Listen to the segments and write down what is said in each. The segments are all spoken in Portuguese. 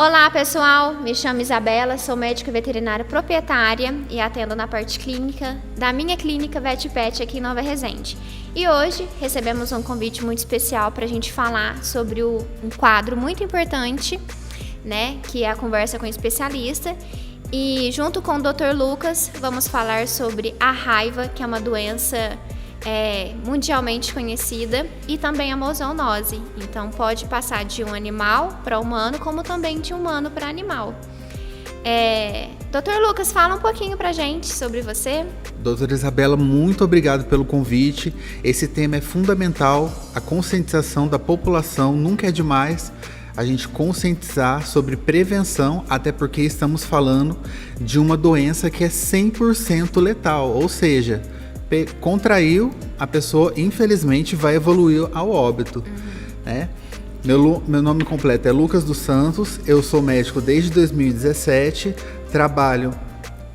Olá pessoal, me chamo Isabela, sou médica veterinária proprietária e atendo na parte clínica da minha clínica VetPet aqui em Nova Resende. E hoje recebemos um convite muito especial para a gente falar sobre um quadro muito importante, né, que é a conversa com o especialista. E junto com o Dr. Lucas vamos falar sobre a raiva, que é uma doença mundialmente conhecida, e também a mozoonose. Então pode passar de um animal para humano, como também de humano para animal. Dr. Lucas, fala um pouquinho pra gente sobre você. Doutora Isabela, muito obrigado pelo convite. Esse tema é fundamental, a conscientização da população. Nunca é demais a gente conscientizar sobre prevenção, até porque estamos falando de uma doença que é 100% letal, ou seja, contraiu, a pessoa infelizmente vai evoluir ao óbito, né? Meu nome completo é Lucas dos Santos, eu sou médico desde 2017, trabalho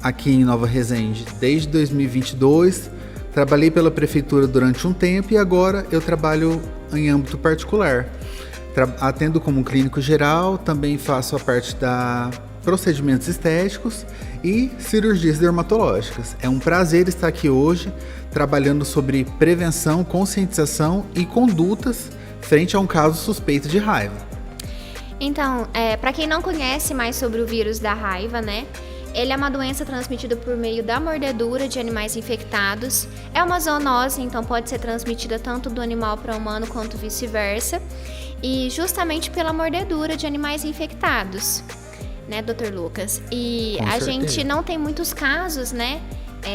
aqui em Nova Resende desde 2022, trabalhei pela prefeitura durante um tempo e agora eu trabalho em âmbito particular. Atendo como clínico geral, também faço a parte da procedimentos estéticos e cirurgias dermatológicas. É um prazer estar aqui hoje trabalhando sobre prevenção, conscientização e condutas frente a um caso suspeito de raiva. Então, para quem não conhece mais sobre o vírus da raiva, né? Ele é uma doença transmitida por meio da mordedura de animais infectados. É uma zoonose, então pode ser transmitida tanto do animal para o humano quanto vice-versa. E justamente pela mordedura de animais infectados, né, Dr. Lucas? E Com a certeza. gente não tem muitos casos, né,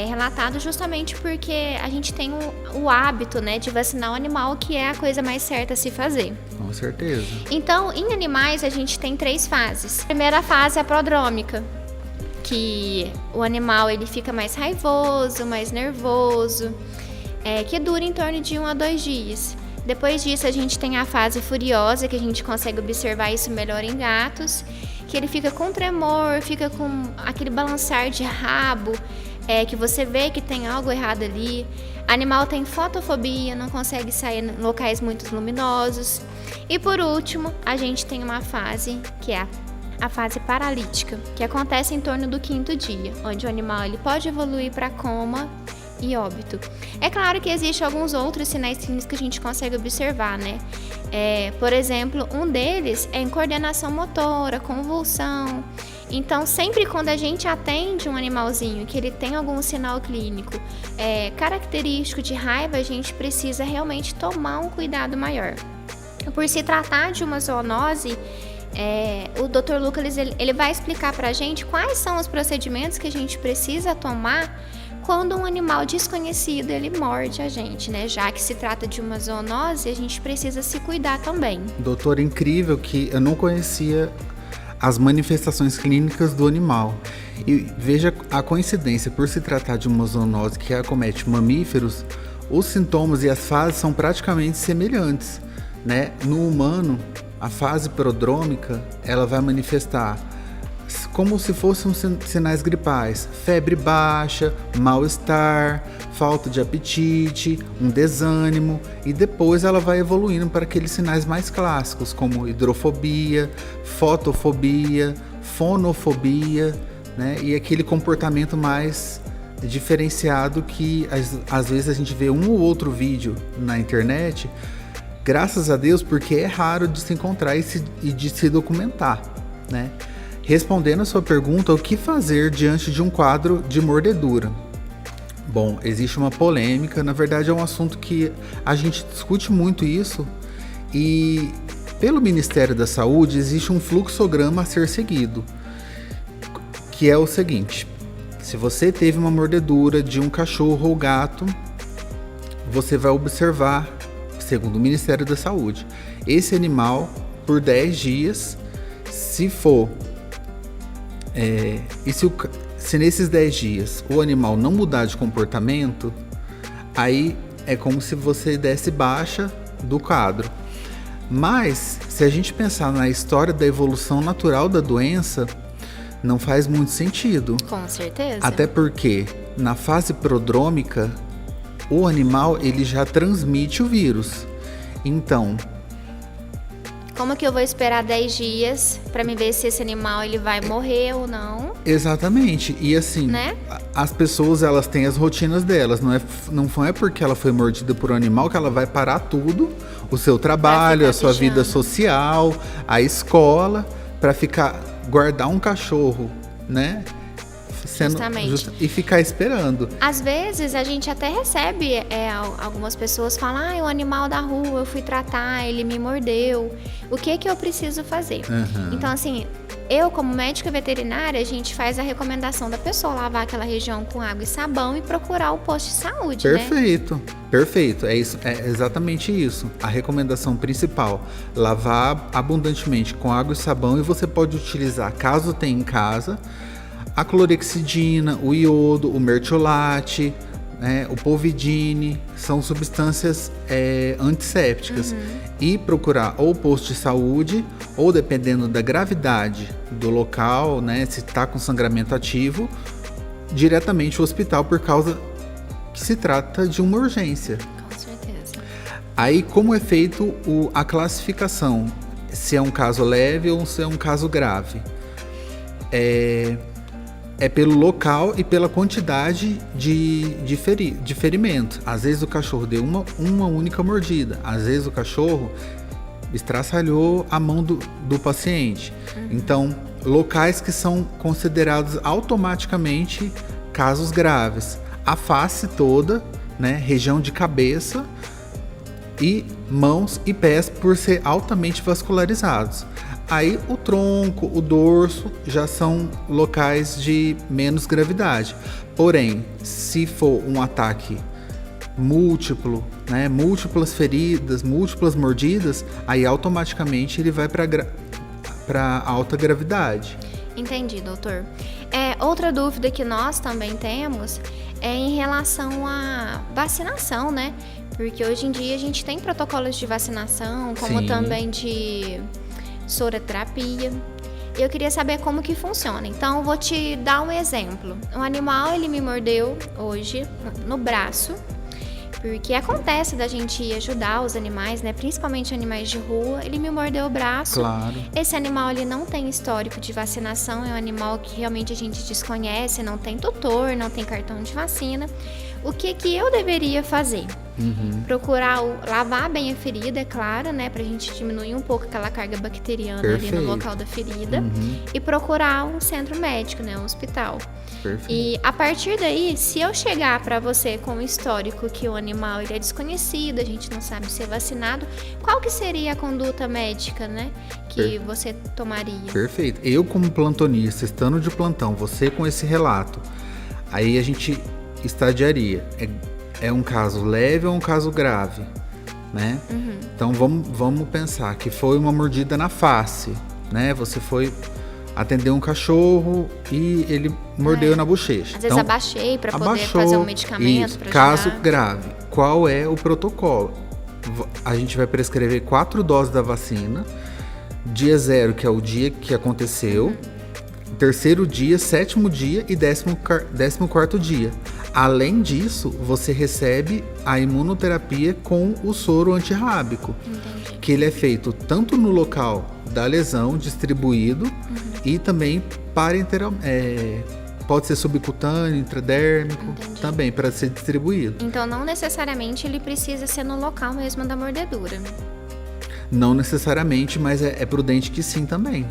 relatados justamente porque a gente tem o hábito, né, de vacinar o animal, que é a coisa mais certa a se fazer. Com certeza. Então, em animais, a gente tem 3 fases. A primeira fase é a prodrômica, que o animal ele fica mais raivoso, mais nervoso, que dura em torno de 1 a 2 dias. Depois disso, a gente tem a fase furiosa, que a gente consegue observar isso melhor em gatos, que ele fica com tremor, fica com aquele balançar de rabo, que você vê que tem algo errado ali. Animal tem fotofobia, não consegue sair em locais muito luminosos. E por último, a gente tem uma fase que é a fase paralítica, que acontece em torno do 5º dia, onde o animal ele pode evoluir para coma e óbito. É claro que existem alguns outros sinais clínicos que a gente consegue observar, né? Por exemplo, um deles é incoordenação motora, convulsão. Então, sempre quando a gente atende um animalzinho que ele tem algum sinal clínico característico de raiva, a gente precisa realmente tomar um cuidado maior. Por se tratar de uma zoonose, o Dr. Lucas ele vai explicar pra gente quais são os procedimentos que a gente precisa tomar quando um animal desconhecido ele morde a gente, né? Já que se trata de uma zoonose, a gente precisa se cuidar também. Doutor, incrível que eu não conhecia as manifestações clínicas do animal. E veja a coincidência, por se tratar de uma zoonose que acomete mamíferos, os sintomas e as fases são praticamente semelhantes, né? No humano, a fase prodrômica, ela vai manifestar como se fossem sinais gripais: febre baixa, mal-estar, falta de apetite, um desânimo, e depois ela vai evoluindo para aqueles sinais mais clássicos, como hidrofobia, fotofobia, fonofobia, né? E aquele comportamento mais diferenciado que às vezes a gente vê um ou outro vídeo na internet, graças a Deus, porque é raro de se encontrar e de se documentar, né? Respondendo a sua pergunta, o que fazer diante de um quadro de mordedura? Bom, existe uma polêmica, na verdade é um assunto que a gente discute muito isso, e pelo Ministério da Saúde existe um fluxograma a ser seguido, que é o seguinte: se você teve uma mordedura de um cachorro ou gato, você vai observar, segundo o Ministério da Saúde, esse animal por 10 dias, se for se nesses 10 dias o animal não mudar de comportamento, aí é como se você desse baixa do quadro. Mas, se a gente pensar na história da evolução natural da doença, não faz muito sentido. Com certeza. Até porque, na fase prodrômica, o animal ele já transmite o vírus. Então, Como que eu vou esperar 10 dias para me ver se esse animal ele vai morrer ou não? Exatamente. E assim, Né? as pessoas, elas têm as rotinas delas. Não é porque ela foi mordida por um animal que ela vai parar tudo, o seu trabalho, a sua vida social, a escola, para guardar um cachorro, né? Justamente. E ficar esperando. Às vezes a gente até recebe, algumas pessoas falam, o animal da rua, eu fui tratar, ele me mordeu. O que eu preciso fazer? Uhum. Então, assim, eu como médica veterinária, a gente faz a recomendação da pessoa lavar aquela região com água e sabão e procurar o posto de saúde, Perfeito, né? perfeito. É isso, é exatamente isso. A recomendação principal, lavar abundantemente com água e sabão, e você pode utilizar, caso tenha em casa, a clorexidina, o iodo, o mertiolate, né, o povidine, são substâncias antissépticas. E procurar ou posto de saúde, ou dependendo da gravidade do local, né, se está com sangramento ativo, diretamente o hospital, por causa que se trata de uma urgência. Com certeza. Aí, como é feito a classificação? Se é um caso leve ou se é um caso grave? É pelo local e pela quantidade de ferimento. Às vezes o cachorro deu uma única mordida. Às vezes o cachorro estraçalhou a mão do paciente. Então, locais que são considerados automaticamente casos graves. A face toda, né, região de cabeça e mãos e pés, por ser altamente vascularizados. Aí o tronco, o dorso já são locais de menos gravidade. Porém, se for um ataque múltiplo, né, múltiplas feridas, múltiplas mordidas, aí automaticamente ele vai para alta gravidade. Entendi, doutor. Outra dúvida que nós também temos é em relação à vacinação, né? Porque hoje em dia a gente tem protocolos de vacinação, como também de soroterapia. Eu queria saber como que funciona. Então, eu vou te dar um exemplo. Um animal, ele me mordeu hoje no braço, porque acontece da gente ir ajudar os animais, né? Principalmente animais de rua. Ele me mordeu o braço. Claro. Esse animal, ele não tem histórico de vacinação. É um animal que realmente a gente desconhece, não tem tutor, não tem cartão de vacina. O que eu deveria fazer? Procurar lavar bem a ferida, é claro, né? Pra gente diminuir um pouco aquela carga bacteriana ali no local da ferida. E procurar um centro médico, né? Um hospital. Perfeito. E a partir daí, se eu chegar pra você com o histórico que o animal ele é desconhecido, a gente não sabe se é vacinado, qual que seria a conduta médica, né? Que você tomaria? Perfeito. Eu, como plantonista, estando de plantão, você com esse relato, aí a gente estadiaria. É um caso leve ou um caso grave, né? Então vamos pensar que foi uma mordida na face, né? Você foi atender um cachorro e ele mordeu na bochecha. Às vezes abaixei para poder fazer um medicamento. Caso grave, qual é o protocolo? A gente vai prescrever 4 doses da vacina, dia 0, que é o dia que aconteceu, terceiro dia, 7º dia e 14º dia. Além disso, você recebe a imunoterapia com o soro antirrábico. Entendi. Que ele é feito tanto no local da lesão, distribuído, e também pode ser subcutâneo, intradérmico, também para ser distribuído. Então, não necessariamente ele precisa ser no local mesmo da mordedura. Não necessariamente, mas é prudente que sim também.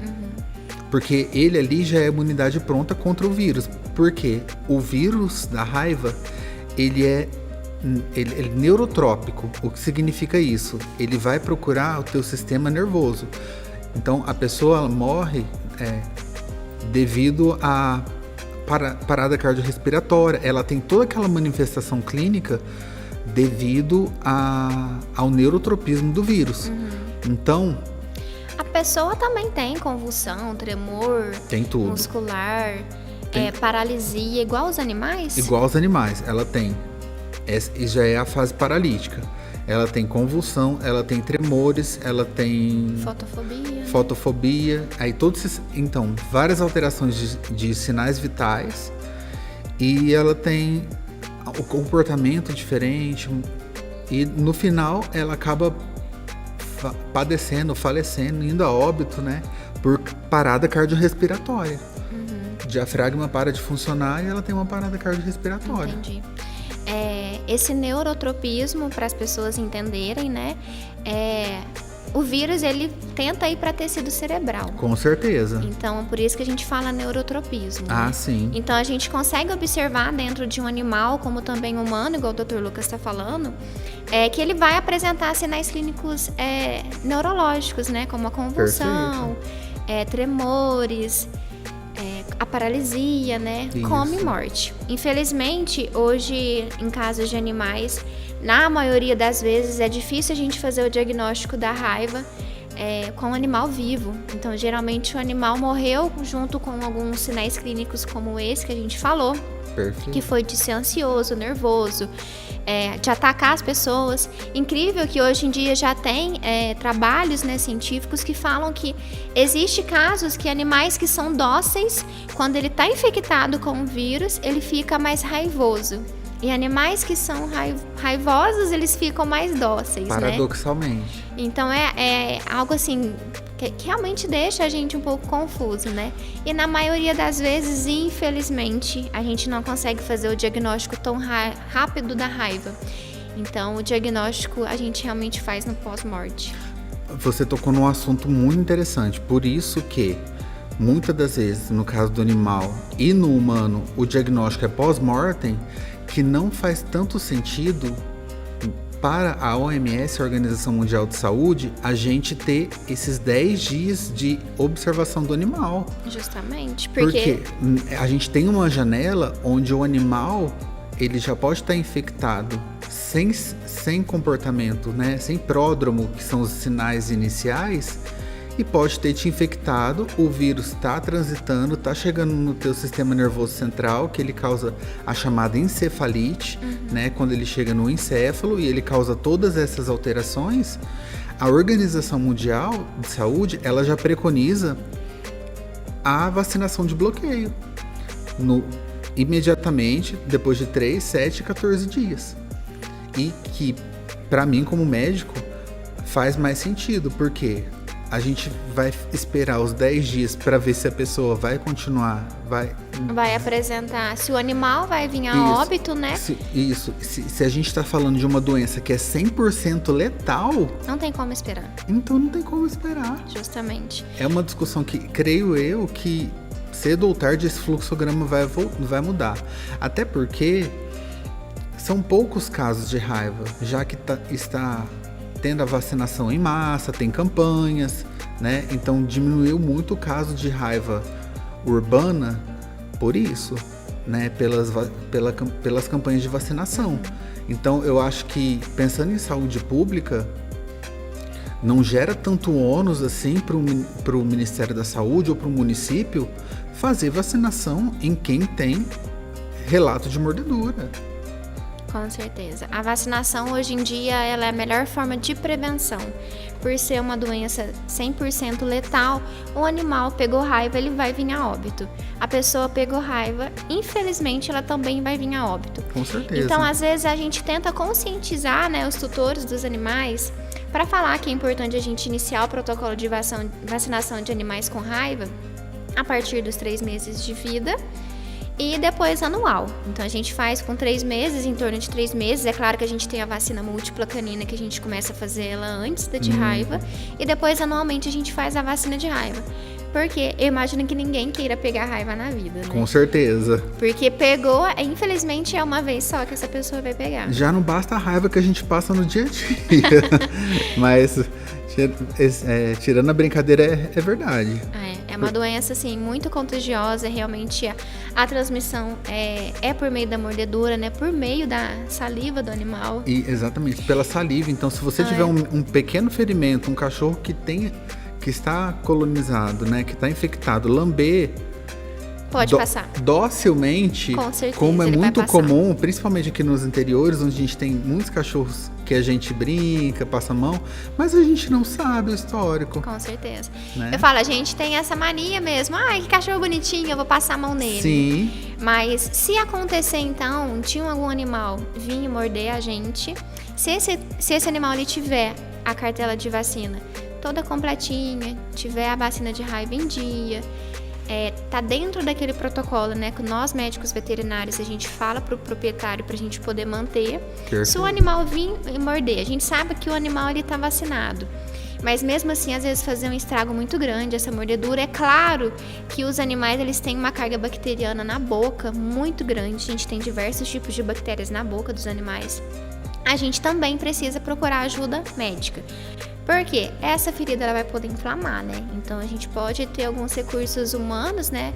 Porque ele ali já é imunidade pronta contra o vírus. Porque o vírus da raiva, ele é neurotrópico. O que significa isso? Ele vai procurar o teu sistema nervoso. Então, a pessoa morre devido à parada cardiorrespiratória. Ela tem toda aquela manifestação clínica devido ao neurotropismo do vírus. Então... A pessoa também tem convulsão, tremor, tem tudo. Muscular, paralisia, igual os animais? Igual aos animais, ela tem. Já é a fase paralítica. Ela tem convulsão, ela tem tremores, ela tem... Fotofobia. Aí então, várias alterações de sinais vitais. E ela tem o comportamento diferente. E no final, ela acaba padecendo, falecendo, indo a óbito, né? Por parada cardiorrespiratória. O diafragma para de funcionar e ela tem uma parada cardiorrespiratória. Entendi. Esse neurotropismo, para as pessoas entenderem, né? O vírus, ele tenta ir para tecido cerebral. Com certeza. Então, por isso que a gente fala neurotropismo. Ah, né? sim. Então, a gente consegue observar dentro de um animal, como também humano, igual o Dr. Lucas está falando, que ele vai apresentar sinais clínicos neurológicos, né? Como a convulsão, tremores, a paralisia, né? Isso. Coma e morte. Infelizmente, hoje, em casos de animais, na maioria das vezes, é difícil a gente fazer o diagnóstico da raiva com o animal vivo. Então, geralmente, o animal morreu junto com alguns sinais clínicos como esse que a gente falou. Perfeito. Que foi de ser ansioso, nervoso, de atacar as pessoas. Incrível que hoje em dia já tem trabalhos, né, científicos que falam que existe casos que animais que são dóceis, quando ele está infectado com o vírus, ele fica mais raivoso. E animais que são raivosos, eles ficam mais dóceis, Paradoxalmente. né? Então é algo assim que realmente deixa a gente um pouco confuso, né? E na maioria das vezes, infelizmente, a gente não consegue fazer o diagnóstico tão rápido da raiva. Então, o diagnóstico a gente realmente faz no pós-morte. Você tocou num assunto muito interessante. Por isso que, muitas das vezes, no caso do animal e no humano, o diagnóstico é pós-mortem, que não faz tanto sentido para a OMS, a Organização Mundial de Saúde, a gente ter esses 10 dias de observação do animal. Justamente, porque a gente tem uma janela onde o animal ele já pode estar infectado sem comportamento, né? Sem pródromo, que são os sinais iniciais, e pode ter te infectado, o vírus está transitando, está chegando no teu sistema nervoso central, que ele causa a chamada encefalite, né? Quando ele chega no encéfalo e ele causa todas essas alterações, a Organização Mundial de Saúde, ela já preconiza a vacinação de bloqueio imediatamente, depois de 3, 7, 14 dias. E que, para mim, como médico, faz mais sentido, porque a gente vai esperar os 10 dias para ver se a pessoa vai continuar, vai apresentar, se o animal vai vir a óbito, né? Se a gente está falando de uma doença que é 100% letal, não tem como esperar. Então não tem como esperar. Justamente. É uma discussão que, creio eu, que cedo ou tarde esse fluxograma vai mudar. Até porque são poucos casos de raiva, já que está tendo a vacinação em massa, tem campanhas, né? Então diminuiu muito o caso de raiva urbana por isso, né? Pelas campanhas de vacinação. Então eu acho que, pensando em saúde pública, não gera tanto ônus assim para o Ministério da Saúde ou para o município fazer vacinação em quem tem relato de mordedura. Com certeza. A vacinação hoje em dia ela é a melhor forma de prevenção. Por ser uma doença 100% letal, o animal pegou raiva, ele vai vir a óbito. A pessoa pegou raiva, infelizmente ela também vai vir a óbito. Com certeza. Então, às vezes, a gente tenta conscientizar, né, os tutores dos animais para falar que é importante a gente iniciar o protocolo de vacinação de animais com raiva a partir dos 3 meses de vida. E depois anual. Então a gente faz com 3 meses, em torno de 3 meses. É claro que a gente tem a vacina múltipla canina que a gente começa a fazer ela antes da de raiva. E depois anualmente a gente faz a vacina de raiva. Porque eu imagino que ninguém queira pegar raiva na vida, né? Com certeza. Porque pegou, infelizmente é uma vez só que essa pessoa vai pegar. Já não basta a raiva que a gente passa no dia a dia. Mas tirando a brincadeira, é verdade. É uma doença, assim, muito contagiosa. Realmente a transmissão é por meio da mordedura, né? Por meio da saliva do animal. E, exatamente, pela saliva. Então, se você tiver um pequeno ferimento, um cachorro que está colonizado, né? Que está infectado, lamber... Pode passar. Docilmente, com certeza, como é muito comum, principalmente aqui nos interiores, onde a gente tem muitos cachorros que a gente brinca, passa a mão, mas a gente não sabe o histórico. Com certeza. Né? Eu falo, a gente tem essa mania mesmo. Ai, que cachorro bonitinho, eu vou passar a mão nele. Sim. Mas se acontecer, então, tinha algum animal vir morder a gente, se esse animal ele tiver a cartela de vacina toda completinha, tiver a vacina de raiva em dia, tá dentro daquele protocolo, né, que nós médicos veterinários a gente fala pro proprietário pra gente poder manter. Perfeito. Se o animal vir e morder, a gente sabe que o animal ele tá vacinado. Mas mesmo assim, às vezes fazer um estrago muito grande, essa mordedura, é claro que os animais eles têm uma carga bacteriana na boca muito grande. A gente tem diversos tipos de bactérias na boca dos animais. A gente também precisa procurar ajuda médica. Porque essa ferida ela vai poder inflamar, né? Então a gente pode ter alguns recursos humanos, né,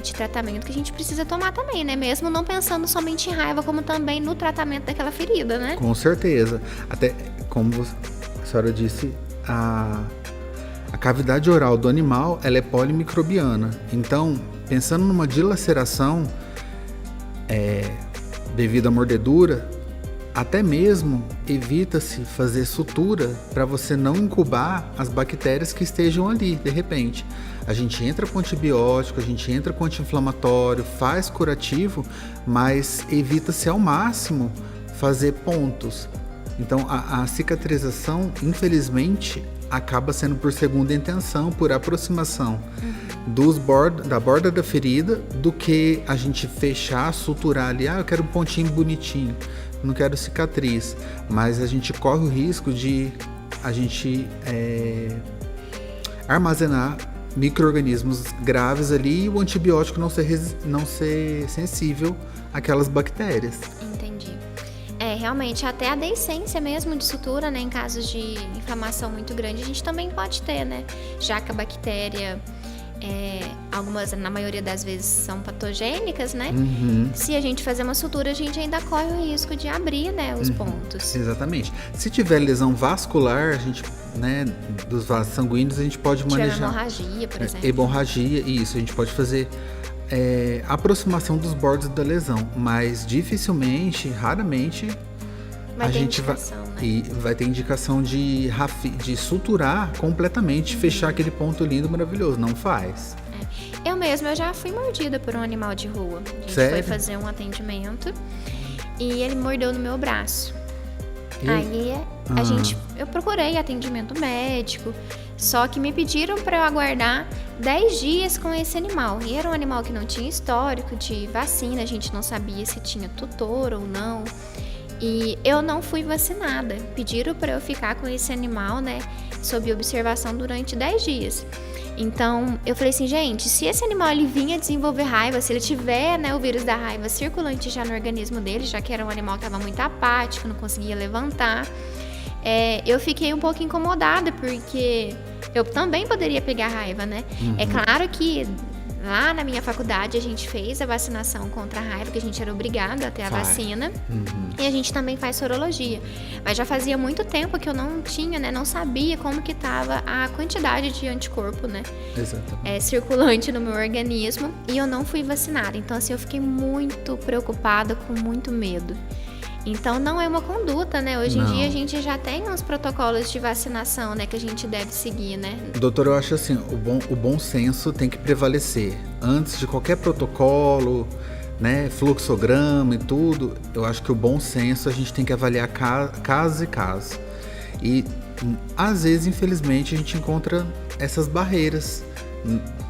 de tratamento que a gente precisa tomar também, né? Mesmo não pensando somente em raiva, como também no tratamento daquela ferida, né? Com certeza. Até como a senhora disse, a cavidade oral do animal ela é polimicrobiana. Então, pensando numa dilaceração devido à mordedura, até mesmo evita-se fazer sutura para você não incubar as bactérias que estejam ali, de repente. A gente entra com antibiótico, a gente entra com anti-inflamatório, faz curativo, mas evita-se ao máximo fazer pontos. Então a cicatrização, infelizmente, acaba sendo por segunda intenção, por aproximação da borda da ferida, do que a gente fechar, suturar ali. Eu quero um pontinho bonitinho, não quero cicatriz. Mas a gente corre o risco de a gente armazenar micro-organismos graves ali e o antibiótico não ser sensível àquelas bactérias. Entendi. Realmente, até a deiscência mesmo de sutura, né, em casos de inflamação muito grande, a gente também pode ter, né, já que a bactéria, algumas, na maioria das vezes, são patogênicas, né, se a gente fazer uma sutura, a gente ainda corre o risco de abrir, né, os pontos. Exatamente. Se tiver lesão vascular, a gente, né, dos vasos sanguíneos, a gente pode manejar... hemorragia, por exemplo. Hemorragia, isso, a gente pode fazer... aproximação dos bordos da lesão, mas dificilmente, raramente a gente vai ter indicação de suturar completamente, fechar aquele ponto lindo, maravilhoso. Não faz. Eu já fui mordida por um animal de rua. A gente Sério? foi fazer um atendimento e ele mordeu no meu braço. Aí eu procurei atendimento médico, só que me pediram para eu aguardar 10 dias com esse animal. E era um animal que não tinha histórico de vacina, a gente não sabia se tinha tutor ou não. E eu não fui vacinada. Pediram para eu ficar com esse animal, né, sob observação durante 10 dias. Então, eu falei assim, gente, se esse animal ele vinha desenvolver raiva, se ele tiver, né, o vírus da raiva circulante já no organismo dele, já que era um animal que estava muito apático, não conseguia levantar, eu fiquei um pouco incomodada, porque eu também poderia pegar raiva, né? É claro que lá na minha faculdade a gente fez a vacinação contra a raiva, que a gente era obrigado a ter a vacina. E a gente também faz sorologia. Mas já fazia muito tempo que eu não tinha, né? Não sabia como que estava a quantidade de anticorpo, né? Exatamente. Circulante no meu organismo. E eu não fui vacinada. Então, assim, eu fiquei muito preocupada, com muito medo. Então, não é uma conduta, né? Hoje em dia a gente já tem uns protocolos de vacinação, né? Que a gente deve seguir, né? Doutor, eu acho assim, o bom senso tem que prevalecer. Antes de qualquer protocolo, né, fluxograma e tudo, eu acho que o bom senso a gente tem que avaliar caso e caso. E, às vezes, infelizmente, a gente encontra essas barreiras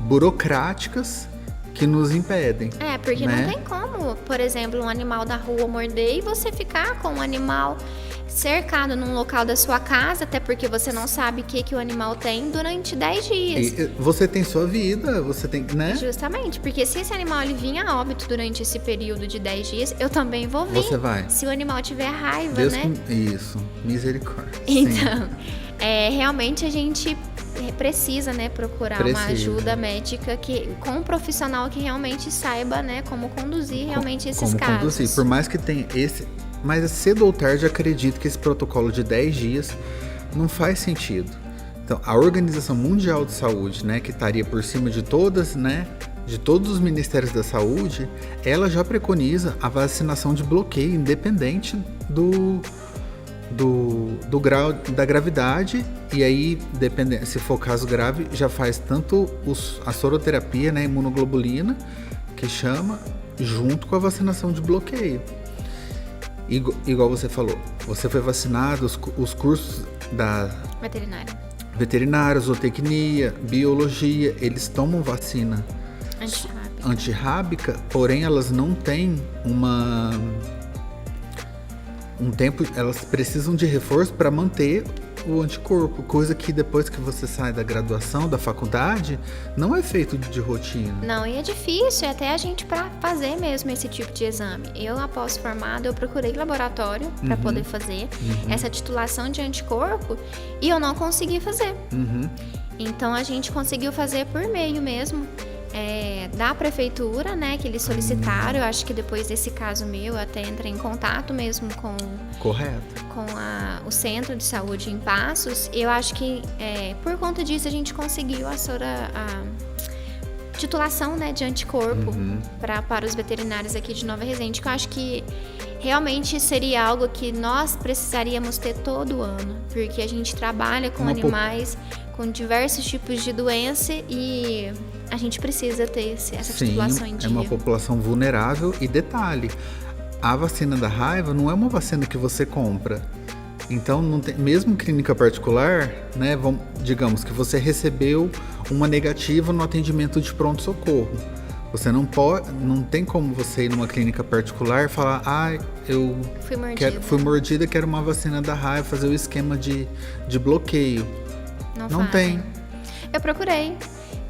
burocráticas que nos impedem. Porque né? não tem como, por exemplo, um animal da rua morder e você ficar com um animal cercado num local da sua casa, até porque você não sabe o que o animal tem durante 10 dias. E você tem sua vida, você tem, né? Justamente, porque se esse animal ele vir a óbito durante esse período de 10 dias, eu também vou vir. Você vai. Se o animal tiver raiva, Deus né? Isso, misericórdia. Então, realmente a gente precisa, né, procurar uma ajuda médica com um profissional que realmente saiba, né, como conduzir realmente esses casos. Conduzir, por mais que tenha mas cedo ou tarde acredito que esse protocolo de 10 dias não faz sentido. Então, a Organização Mundial de Saúde, né, que estaria por cima de todas, né, de todos os ministérios da saúde, ela já preconiza a vacinação de bloqueio, independente do grau da gravidade, e aí, se for caso grave, já faz tanto a soroterapia, né, imunoglobulina, que chama, junto com a vacinação de bloqueio. Igual você falou, você foi vacinado, os cursos da Veterinária, zootecnia, biologia, eles tomam vacina antirrábica, porém elas não têm um tempo, elas precisam de reforço para manter o anticorpo, coisa que depois que você sai da graduação, da faculdade, não é feito de rotina. Não, e é difícil até a gente para fazer mesmo esse tipo de exame. Eu, após formado, eu procurei laboratório para poder fazer essa titulação de anticorpo e eu não consegui fazer. Então a gente conseguiu fazer por meio mesmo da prefeitura, né, que eles solicitaram. Eu acho que depois desse caso meu, eu até entrei em contato mesmo com o centro de saúde em Passos. Eu acho que por conta disso a gente conseguiu a titulação, né, de anticorpo para os veterinários aqui de Nova Resende, que eu acho que realmente seria algo que nós precisaríamos ter todo ano, porque a gente trabalha com animais com diversos tipos de doença e a gente precisa ter essa titulação em dia. É uma população vulnerável e detalhe, a vacina da raiva não é uma vacina que você compra. Então, não tem, mesmo clínica particular, né, digamos que você recebeu uma negativa no atendimento de pronto-socorro. Você não tem como você ir numa clínica particular e falar, eu fui mordida, quero uma vacina da raiva, fazer o esquema de bloqueio. Não tem. Eu procurei,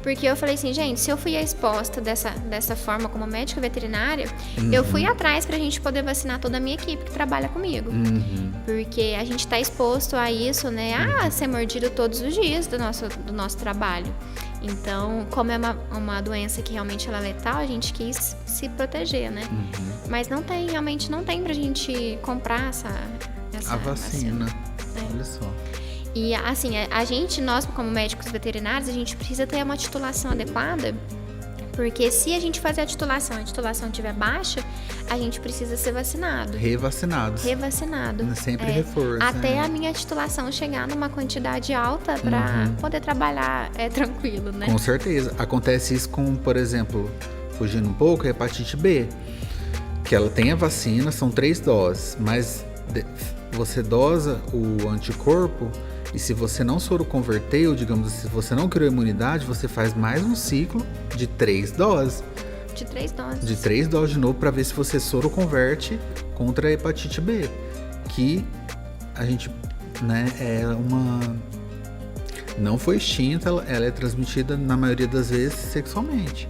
porque eu falei assim, gente, se eu fui exposta dessa forma como médica veterinária, eu fui atrás pra gente poder vacinar toda a minha equipe que trabalha comigo. Porque a gente tá exposto a isso, né, a ser mordido todos os dias do nosso trabalho. Então, como é uma doença que realmente ela é letal, a gente quis se proteger, né? Mas realmente não tem pra gente comprar essa vacina. Olha só. E assim, nós como médicos veterinários, a gente precisa ter uma titulação adequada, porque se a gente fazer a titulação estiver baixa, a gente precisa ser vacinado. Revacinado. Sempre reforço. Até a minha titulação chegar numa quantidade alta para poder trabalhar tranquilo, né? Com certeza. Acontece isso com, por exemplo, fugindo um pouco, a hepatite B, que ela tem a vacina, são 3 doses, mas você dosa o anticorpo e se você não soroconverteu, digamos assim, se você não criou imunidade, você faz mais um ciclo de 3 doses. De 3 doses de novo para ver se você soroconverte contra a hepatite B, que a gente, né, não foi extinta, ela é transmitida na maioria das vezes sexualmente.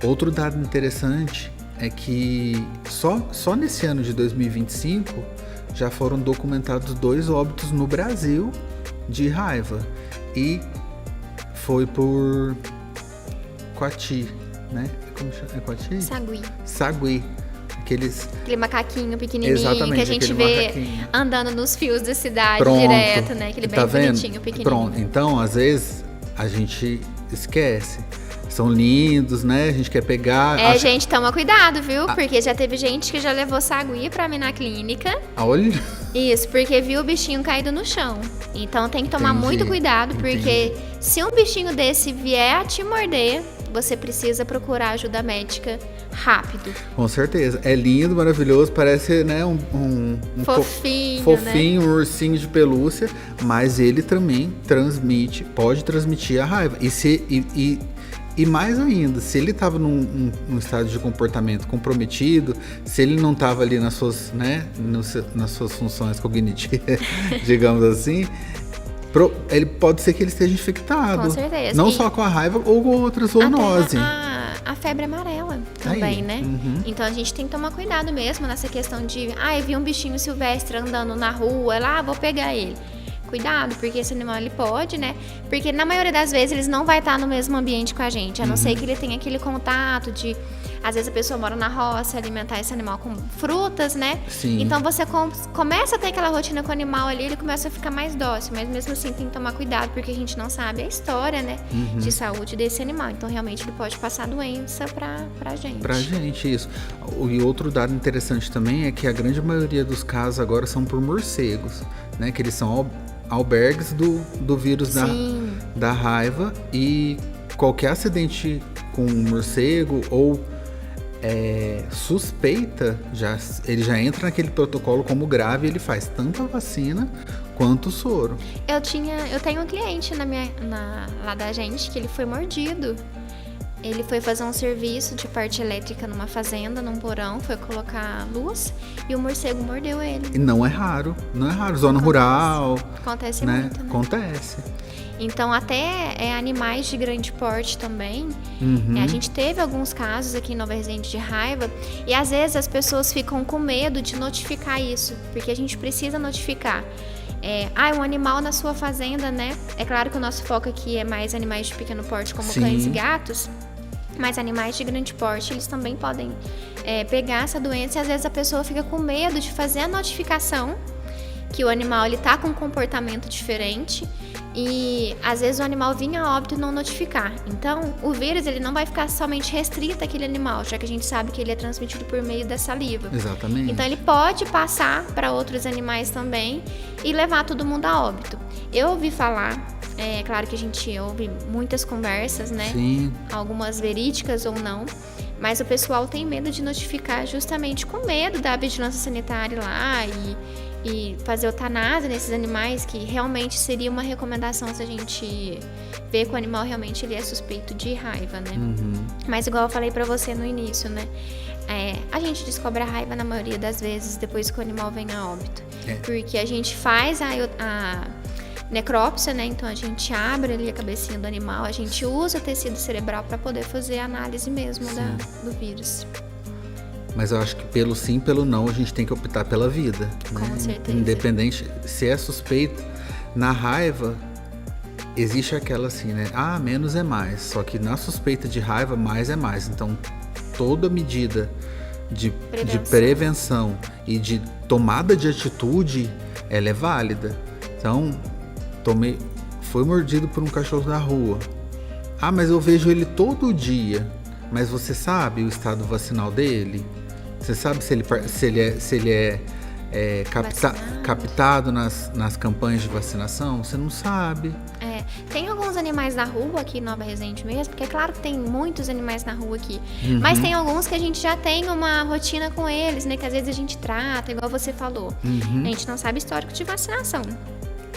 Outro dado interessante é que só nesse ano de 2025 já foram documentados 2 óbitos no Brasil de raiva. E foi por Coati, né? Como chama? É Coati? Sagui. Aquele macaquinho pequenininho que a gente vê andando nos fios da cidade direto, né? Aquele bem bonitinho, pequenininho. Pronto, então às vezes a gente esquece. São lindos, né? A gente quer pegar... gente, toma cuidado, viu? Porque já teve gente que já levou sagui pra mim na clínica. Olha! Isso, porque viu o bichinho caído no chão. Então tem que tomar muito cuidado, porque se um bichinho desse vier a te morder, você precisa procurar ajuda médica rápido. Com certeza. É lindo, maravilhoso, parece, né, um fofinho, né? Um ursinho de pelúcia, mas ele também pode transmitir a raiva. E mais ainda, se ele estava num estado de comportamento comprometido, se ele não estava ali nas suas, né, nas suas funções cognitivas, digamos assim, ele pode ser que ele esteja infectado. Com certeza. Não só com a raiva ou com outras zoonoses. A febre amarela também, né? Então a gente tem que tomar cuidado mesmo nessa questão de, eu vi um bichinho silvestre andando na rua, vou pegar ele. Cuidado, porque esse animal ele pode, né? Porque na maioria das vezes eles não vai estar no mesmo ambiente com a gente, a não ser que ele tenha aquele contato de... Às vezes a pessoa mora na roça, alimentar esse animal com frutas, né? Sim. Então você começa a ter aquela rotina com o animal ali, ele começa a ficar mais dócil, mas mesmo assim tem que tomar cuidado, porque a gente não sabe a história, né, de saúde desse animal. Então realmente ele pode passar doença pra gente. Pra gente, isso. E outro dado interessante também é que a grande maioria dos casos agora são por morcegos, né? Que eles são albergues do vírus da raiva, e qualquer acidente com um morcego ou suspeita, ele já entra naquele protocolo como grave e ele faz tanto a vacina quanto o soro. Eu tenho um cliente lá da gente que ele foi mordido. Ele foi fazer um serviço de parte elétrica numa fazenda, num porão, foi colocar luz e o morcego mordeu ele. E não é raro, zona rural. Acontece né? muito, né? Acontece. Então, até animais de grande porte também. Uhum. A gente teve alguns casos aqui em Nova Resende de raiva e às vezes as pessoas ficam com medo de notificar isso, porque a gente precisa notificar. Um animal na sua fazenda, né? É claro que o nosso foco aqui é mais animais de pequeno porte, como Sim. cães e gatos, mas animais de grande porte, eles também podem pegar essa doença e às vezes a pessoa fica com medo de fazer a notificação que o animal ele tá com um comportamento diferente e às vezes o animal vinha a óbito e não notificar. Então, o vírus ele não vai ficar somente restrito àquele animal, já que a gente sabe que ele é transmitido por meio da saliva. Exatamente. Então, ele pode passar para outros animais também e levar todo mundo a óbito. Eu ouvi falar, claro que a gente ouve muitas conversas, né? Sim. Algumas verídicas ou não, mas o pessoal tem medo de notificar justamente com medo da vigilância sanitária lá e fazer eutanásia nesses animais, que realmente seria uma recomendação se a gente ver que o animal realmente ele é suspeito de raiva, né? Uhum. Mas igual eu falei pra você no início, né? A gente descobre a raiva na maioria das vezes depois que o animal vem a óbito. Porque a gente faz a necrópsia, né? Então a gente abre ali a cabecinha do animal, a gente usa o tecido cerebral para poder fazer a análise mesmo do vírus. Mas eu acho que pelo sim, pelo não, a gente tem que optar pela vida. Com né? certeza. Independente se é suspeito. Na raiva, existe aquela assim, né? Menos é mais. Só que na suspeita de raiva, mais é mais. Então, toda medida de prevenção e de tomada de atitude, ela é válida. Então, foi mordido por um cachorro na rua. Mas eu vejo ele todo dia. Mas você sabe o estado vacinal dele? Você sabe se ele é captado nas campanhas de vacinação? Você não sabe. Tem alguns animais na rua aqui em Nova Resende mesmo, porque é claro que tem muitos animais na rua aqui. Uhum. Mas tem alguns que a gente já tem uma rotina com eles, né? Que às vezes a gente trata, igual você falou. Uhum. A gente não sabe histórico de vacinação.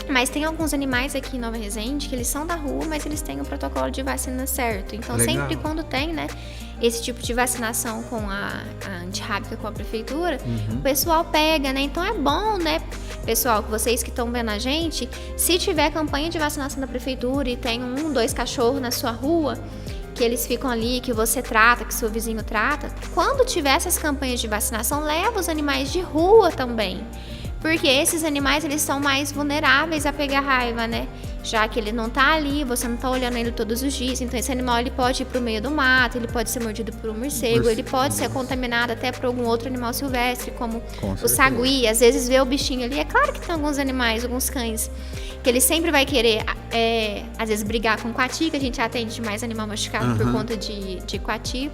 Mas tem alguns animais aqui em Nova Resende que eles são da rua, mas eles têm o protocolo de vacina certo. Então, Legal. sempre quando tem, né, esse tipo de vacinação com a antirrábica com a prefeitura, o pessoal pega, né? Então, é bom, né, pessoal, que vocês que estão vendo a gente, se tiver campanha de vacinação da prefeitura e tem 2 cachorros na sua rua, que eles ficam ali, que você trata, que seu vizinho trata, quando tiver essas campanhas de vacinação, leva os animais de rua também. Porque esses animais, eles são mais vulneráveis a pegar raiva, né? Já que ele não tá ali, você não tá olhando ele todos os dias. Então, esse animal, ele pode ir pro meio do mato, ele pode ser mordido por um morcego, ele pode ser contaminado até por algum outro animal silvestre, como o sagui. Às vezes, vê o bichinho ali. É claro que tem alguns animais, alguns cães, que ele sempre vai querer, às vezes, brigar com coati, que a gente atende mais animal machucado por conta de coati.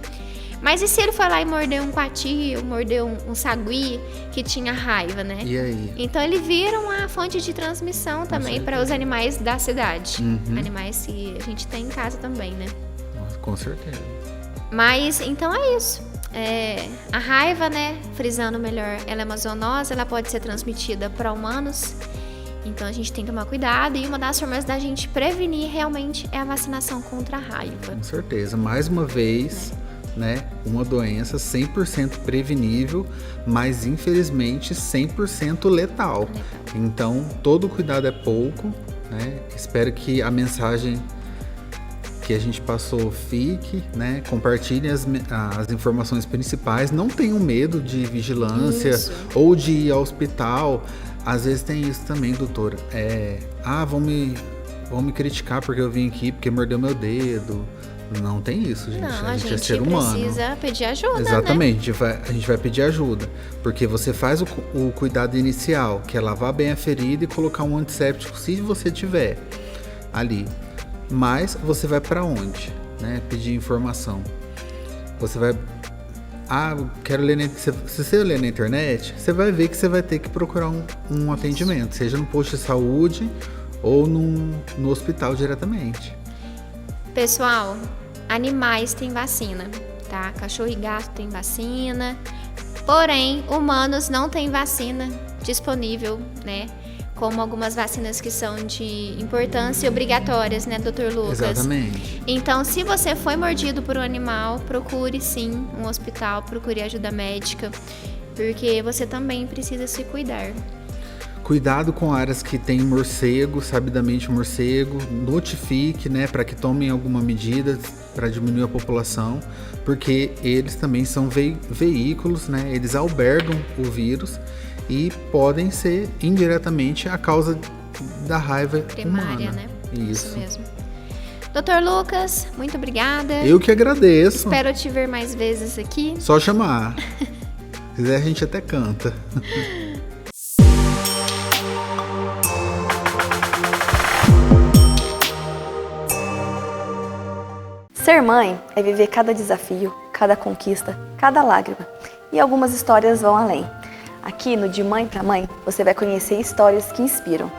Mas e se ele foi lá e mordeu um coati, ou mordeu um sagui que tinha raiva, né? E aí? Então ele vira uma fonte de transmissão também para os animais da cidade. Animais que a gente tem em casa também, né? Com certeza. Mas, então é isso. A raiva, né, frisando melhor, ela é uma zoonose, ela pode ser transmitida para humanos. Então a gente tem que tomar cuidado e uma das formas da gente prevenir realmente é a vacinação contra a raiva. Com certeza. Mais uma vez... né? Uma doença 100% prevenível, mas infelizmente 100% letal. Então, todo cuidado é pouco, né? Espero que a mensagem que a gente passou fique, né? Compartilhem as informações principais. Não tenham medo de vigilância ou de ir ao hospital. Às vezes tem isso também, doutora. Vão me criticar porque eu vim aqui, porque mordeu meu dedo. Não tem isso, gente. Não, a gente é ser humano. Precisa pedir ajuda, Exatamente, né? A gente vai pedir ajuda. Porque você faz o cuidado inicial, que é lavar bem a ferida e colocar um antisséptico, se você tiver ali. Mas você vai para onde? Né? Pedir informação. Você vai... quero ler se você ler na internet, você vai ver que você vai ter que procurar um atendimento, seja no posto de saúde ou no hospital diretamente. Pessoal, animais têm vacina. tá? Cachorro e gato tem vacina, porém, humanos não tem vacina disponível, né? Como algumas vacinas que são de importância obrigatórias, né, Dr. Lucas? Exatamente. Então, se você foi mordido por um animal, procure sim um hospital, procure ajuda médica, porque você também precisa se cuidar. Cuidado com áreas que tem morcego, sabidamente morcego, notifique, né, para que tomem alguma medida para diminuir a população, porque eles também são veículos, né, eles albergam o vírus e podem ser indiretamente a causa da raiva Primária, humana. né? Isso mesmo. Dr. Lucas, muito obrigada. Eu que agradeço. Espero te ver mais vezes aqui. Só chamar. Se quiser, a gente até canta. Ser mãe é viver cada desafio, cada conquista, cada lágrima. E algumas histórias vão além. Aqui no De Mãe para Mãe, você vai conhecer histórias que inspiram.